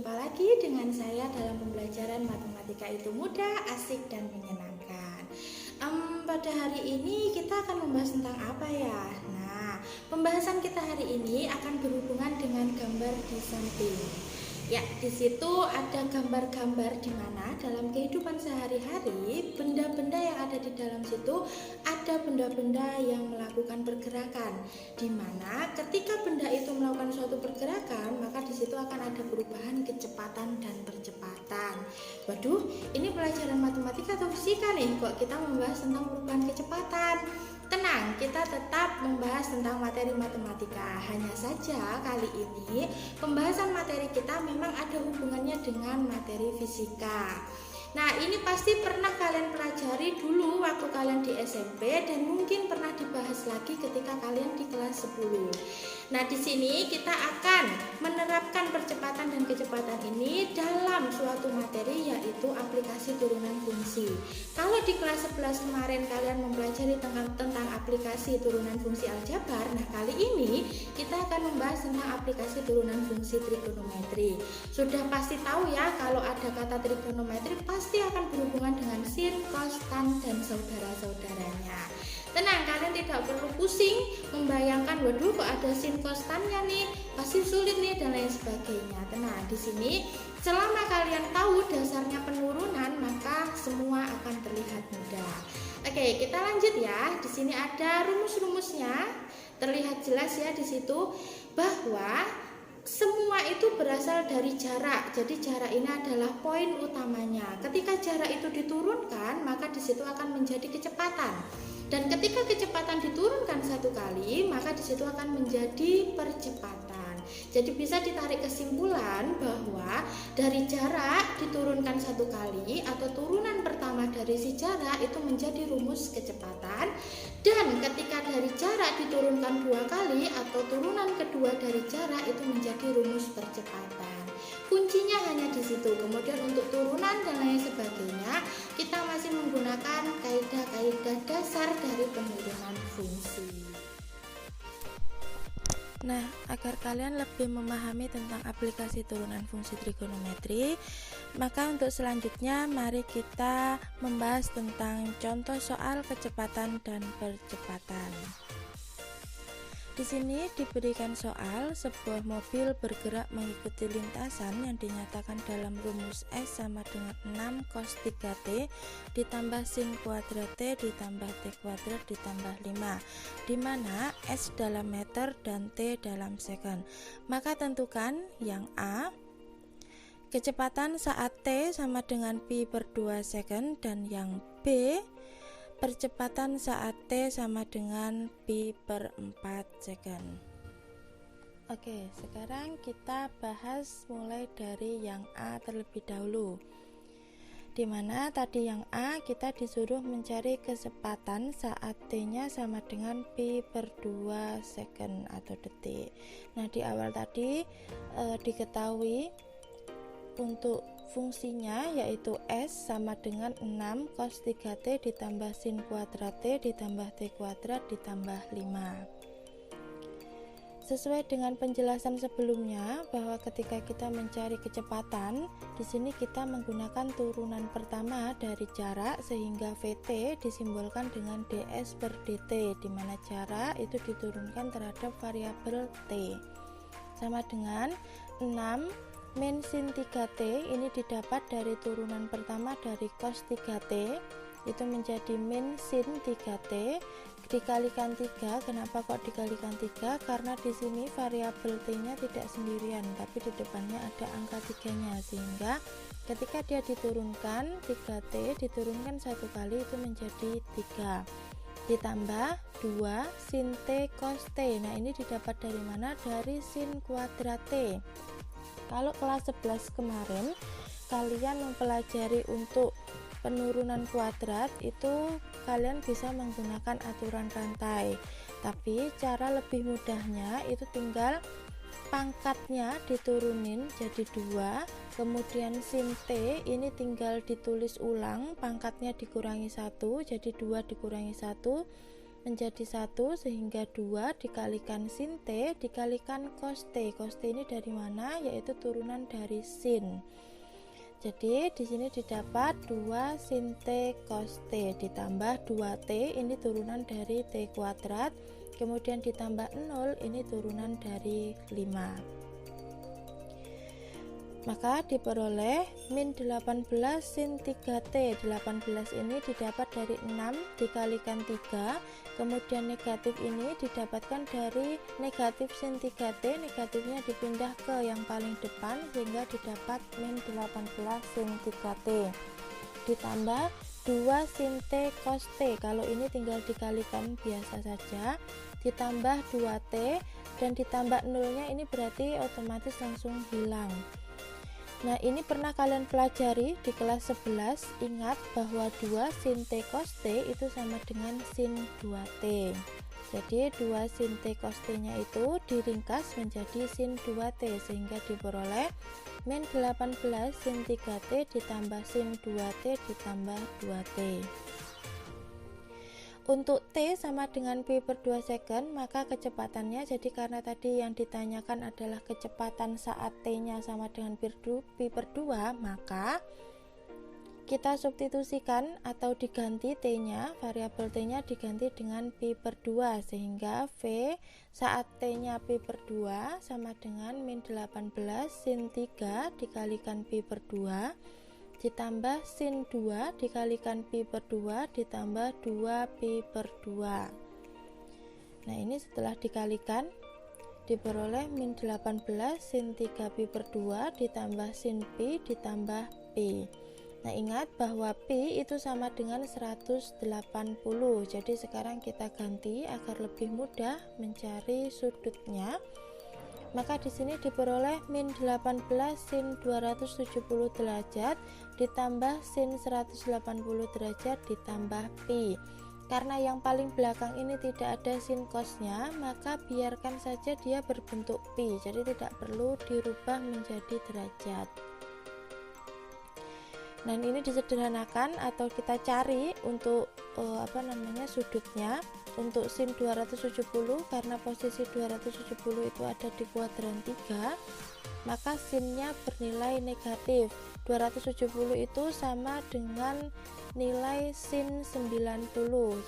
Jumpa lagi dengan saya dalam pembelajaran matematika itu mudah, asik, dan menyenangkan. Pada hari ini kita akan membahas tentang apa ya? Nah, pembahasan kita hari ini akan berhubungan dengan gambar di samping. Ya, di situ ada gambar-gambar di mana dalam kehidupan sehari-hari benda-benda yang ada di dalam situ ada benda-benda yang melakukan pergerakan. Di mana ketika benda itu melakukan suatu pergerakan, maka di situ akan ada perubahan kecepatan dan percepatan. Waduh, ini pelajaran matematika atau fisika nih? Kok kita membahas tentang perubahan kecepatan? Tenang, kita tetap membahas tentang materi matematika. Hanya saja kali ini pembahasan materi kita memang ada hubungannya dengan materi fisika. Nah, ini pasti pernah kalian pelajari dulu waktu kalian di SMP dan mungkin pernah dibahas lagi ketika kalian di kelas 10. Nah, di sini kita akan menerapkan percepatan dan kecepatan ini dalam suatu materi, yaitu aplikasi turunan fungsi. Kalau di kelas 11 kemarin kalian mempelajari tentang aplikasi turunan fungsi aljabar, nah kali ini kita akan membahas tentang aplikasi turunan fungsi trigonometri. Sudah pasti tahu ya, kalau ada kata trigonometri pasti akan berhubungan dengan sin, cos, tan, dan saudara-saudaranya. Tenang, kalian tidak perlu pusing membayangkan, waduh kok ada sin cos tannya nih, pasti sulit nih dan lain sebagainya. Tenang, di sini selama kalian tahu dasarnya penurunan, maka semua akan terlihat mudah. Oke, kita lanjut ya. Di sini ada rumus-rumusnya. Terlihat jelas ya di situ bahwa semua itu berasal dari jarak. Jadi jarak ini adalah poin utamanya. Ketika jarak itu diturunkan, maka di situ akan menjadi kecepatan. Dan ketika kecepatan diturunkan satu kali, maka di situ akan menjadi percepatan. Jadi bisa ditarik kesimpulan bahwa dari jarak diturunkan satu kali atau turunan pertama dari si jarak itu menjadi rumus kecepatan. Dan ketika dari jarak diturunkan dua kali atau turunan kedua dari jarak itu menjadi rumus percepatan. Kuncinya hanya di situ. Kemudian untuk turunan dan lain sebagainya, kita masih menggunakan kaidah-kaidah dasar dari penurunan fungsi. Nah, agar kalian lebih memahami tentang aplikasi turunan fungsi trigonometri, maka untuk selanjutnya mari kita membahas tentang contoh soal kecepatan dan percepatan. Di sini diberikan soal sebuah mobil bergerak mengikuti lintasan yang dinyatakan dalam rumus S sama dengan 6 cos 3T ditambah sin kuadrat T ditambah T kuadrat ditambah 5, di mana S dalam meter dan T dalam second. Maka tentukan yang A, kecepatan saat T sama dengan pi per 2 second, dan yang B, percepatan saat T sama dengan pi per 4 second. Oke, sekarang kita bahas mulai dari yang A terlebih dahulu. Dimana tadi yang A kita disuruh mencari kecepatan saat T-nya sama dengan pi per 2 second atau detik. Nah, di awal tadi diketahui untuk fungsinya yaitu S sama dengan 6 cos 3T ditambah sin kuadrat T ditambah T kuadrat ditambah 5. Sesuai dengan penjelasan sebelumnya bahwa ketika kita mencari kecepatan, di sini kita menggunakan turunan pertama dari jarak sehingga Vt disimbolkan dengan ds per dt, di mana jarak itu diturunkan terhadap variabel T. Sama dengan 6 min sin 3T ini didapat dari turunan pertama dari cos 3T, itu menjadi min sin 3T dikalikan 3. Kenapa kok dikalikan 3? Karena di sini variabel T-nya tidak sendirian, tapi di depannya ada angka 3-nya, sehingga ketika dia diturunkan 3T diturunkan satu kali itu menjadi 3 ditambah 2 sin T cos T. Nah, ini didapat dari mana? Dari sin kuadrat T. Kalau kelas 11 kemarin kalian mempelajari untuk penurunan kuadrat, itu kalian bisa menggunakan aturan rantai. Tapi cara lebih mudahnya itu tinggal pangkatnya diturunin jadi 2, kemudian sin T ini tinggal ditulis ulang, pangkatnya dikurangi 1 jadi 2 dikurangi 1, menjadi 1 sehingga 2 dikalikan sin T dikalikan cos T. Cos T ini dari mana? Yaitu turunan dari sin. Jadi di sini didapat 2 sin T cos T ditambah 2T ini turunan dari T kuadrat, kemudian ditambah 0 ini turunan dari 5. Maka diperoleh min 18 sin 3T. 18 ini didapat dari 6 dikalikan 3, kemudian negatif ini didapatkan dari negatif sin 3T, negatifnya dipindah ke yang paling depan sehingga didapat min 18 sin 3T ditambah 2 sin T cos T. Kalau ini tinggal dikalikan biasa saja, ditambah 2T dan ditambah 0-nya ini berarti otomatis langsung hilang. Nah, ini pernah kalian pelajari di kelas 11. Ingat bahwa 2 sin T cos T itu sama dengan sin 2T. Jadi 2 sin T cos T nya itu diringkas menjadi sin 2T sehingga diperoleh min 18 sin 3T ditambah sin 2T ditambah 2T. Untuk T sama dengan pi per 2 second, maka kecepatannya, jadi karena tadi yang ditanyakan adalah kecepatan saat T nya sama dengan pi per 2, maka kita substitusikan atau diganti T nya, variabel T nya diganti dengan pi per 2 sehingga V saat T nya pi per 2 sama dengan min 18 sin 3 dikalikan pi per 2 ditambah sin 2 dikalikan pi per 2 ditambah 2 pi per 2. Nah, ini setelah dikalikan diperoleh min 18 sin 3 pi per 2 ditambah sin pi ditambah pi. Nah, ingat bahwa pi itu sama dengan 180. Jadi sekarang kita ganti agar lebih mudah mencari sudutnya. Maka di sini diperoleh min 18 sin 270 derajat ditambah sin 180 derajat ditambah pi. Karena yang paling belakang ini tidak ada sin cosnya, maka biarkan saja dia berbentuk pi. Jadi tidak perlu dirubah menjadi derajat. Dan ini disederhanakan atau kita cari untuk sudutnya. Untuk sin 270 karena posisi 270 itu ada di kuadran 3, maka sinnya bernilai negatif. 270 itu sama dengan nilai sin 90.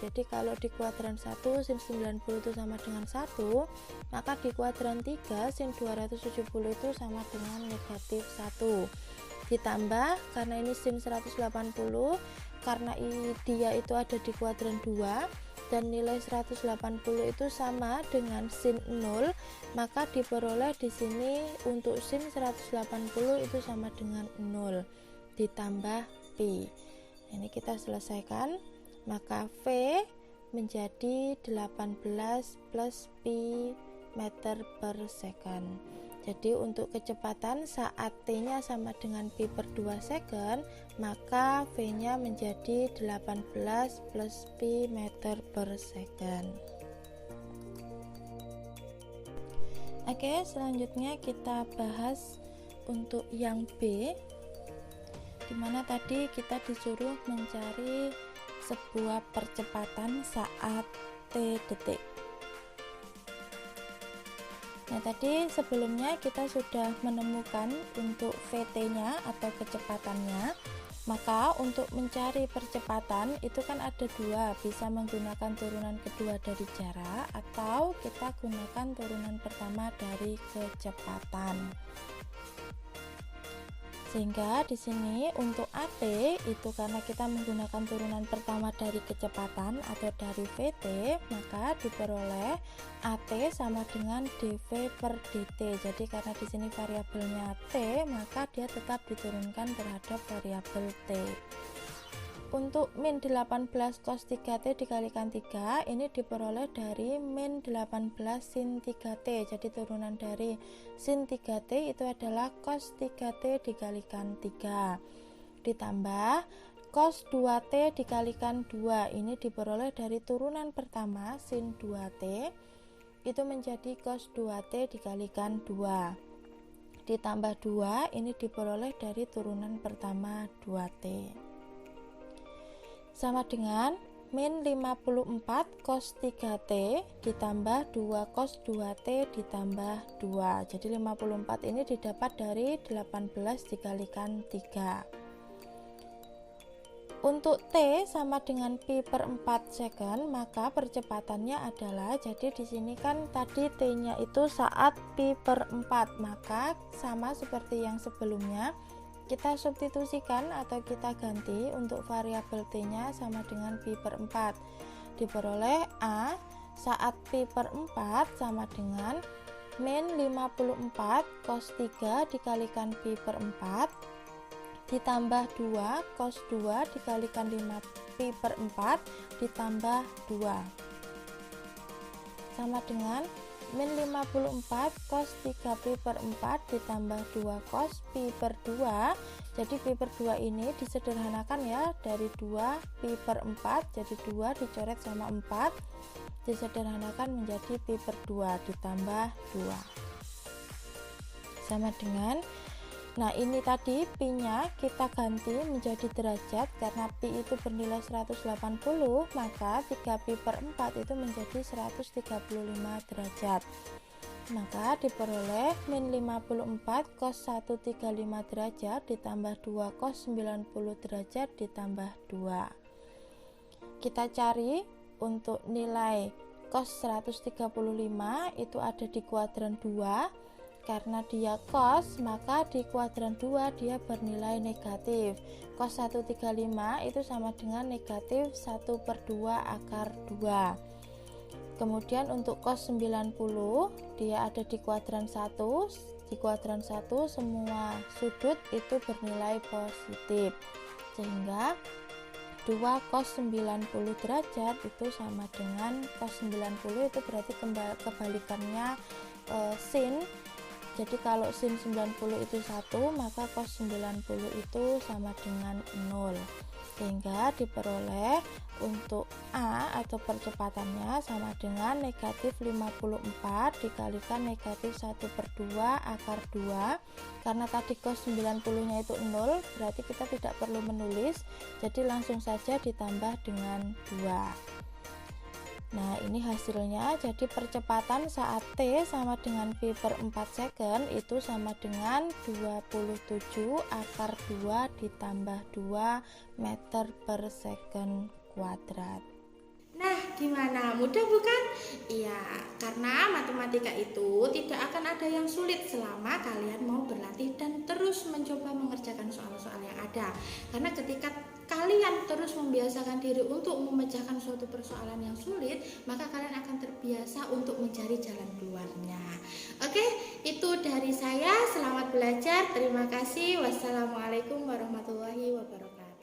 Jadi kalau di kuadran 1 sin 90 itu sama dengan 1, maka di kuadran 3 sin 270 itu sama dengan negatif 1. Ditambah karena ini sin 180, karena dia itu ada di kuadran 2 dan nilai 180 itu sama dengan sin 0, maka diperoleh di sini untuk sin 180 itu sama dengan 0 ditambah pi. Ini kita selesaikan, maka V menjadi 18 plus pi meter per second. Jadi untuk kecepatan saat T-nya sama dengan pi per 2 second, maka V-nya menjadi 18 plus pi meter per second. Oke, selanjutnya kita bahas untuk yang B, dimana tadi kita disuruh mencari sebuah percepatan saat T detik. Nah, tadi sebelumnya kita sudah menemukan untuk Vt-nya atau kecepatannya. Maka untuk mencari percepatan itu kan ada dua, bisa menggunakan turunan kedua dari jarak atau kita gunakan turunan pertama dari kecepatan. Sehingga di sini untuk AT itu karena kita menggunakan turunan pertama dari kecepatan atau dari Vt, maka diperoleh AT sama dengan dV per dt. Jadi karena di sini variabelnya T, maka dia tetap diturunkan terhadap variabel T. Untuk min 18 cos 3T dikalikan 3 ini diperoleh dari min 18 sin 3T. Jadi turunan dari sin 3T itu adalah cos 3T dikalikan 3 ditambah cos 2T dikalikan 2. Ini diperoleh dari turunan pertama sin 2T itu menjadi cos 2T dikalikan 2 ditambah 2 ini diperoleh dari turunan pertama 2T sama dengan min 54 cos 3T ditambah 2 cos 2T ditambah 2. Jadi 54 ini didapat dari 18 dikalikan 3. Untuk T sama dengan pi per 4 second, maka percepatannya adalah, jadi di sini kan tadi T-nya itu saat pi per 4, maka sama seperti yang sebelumnya, kita substitusikan atau kita ganti untuk variabel T-nya sama dengan pi per 4. Diperoleh A saat pi per 4 sama dengan min 54 cos 3 dikalikan pi per 4 ditambah 2 cos 2 dikalikan 5 pi per 4 ditambah 2 sama dengan min 54 cos 3 pi per 4 ditambah 2 cos pi per 2. Jadi pi per 2 ini disederhanakan ya, dari 2 pi per 4, jadi 2 dicoret sama 4 disederhanakan menjadi pi per 2 ditambah 2 sama dengan, nah ini tadi pi-nya kita ganti menjadi derajat karena pi itu bernilai 180, maka 3 pi per 4 itu menjadi 135 derajat. Maka diperoleh min 54 cos 135 derajat ditambah 2 cos 90 derajat ditambah 2. Kita cari untuk nilai cos 135 itu ada di kuadran 2. Karena dia cos, maka di kuadran 2 dia bernilai negatif. Cos 135 itu sama dengan negatif 1 per 2 akar 2. Kemudian untuk cos 90 dia ada di kuadran 1. Di kuadran 1 semua sudut itu bernilai positif, sehingga 2 cos 90 derajat itu sama dengan cos 90 itu berarti kebalikannya sin. Jadi kalau sin 90 itu 1, maka cos 90 itu sama dengan 0. Sehingga diperoleh untuk A atau percepatannya sama dengan negatif 54 dikalikan negatif 1 per 2 akar 2. Karena tadi cos 90 nya itu 0, berarti kita tidak perlu menulis, jadi langsung saja ditambah dengan 2. Nah ini hasilnya, jadi percepatan saat T sama dengan pi per 4 second itu sama dengan 27 akar 2 ditambah 2 meter per second kuadrat. Nah, gimana? Mudah bukan? Iya, karena matematika itu tidak akan ada yang sulit selama kalian mau berlatih dan terus mencoba mengerjakan soal-soal yang ada. Karena ketika kalian terus membiasakan diri untuk memecahkan suatu persoalan yang sulit, maka kalian akan terbiasa untuk mencari jalan keluarnya. Oke, itu dari saya. Selamat belajar. Terima kasih. Wassalamualaikum warahmatullahi wabarakatuh.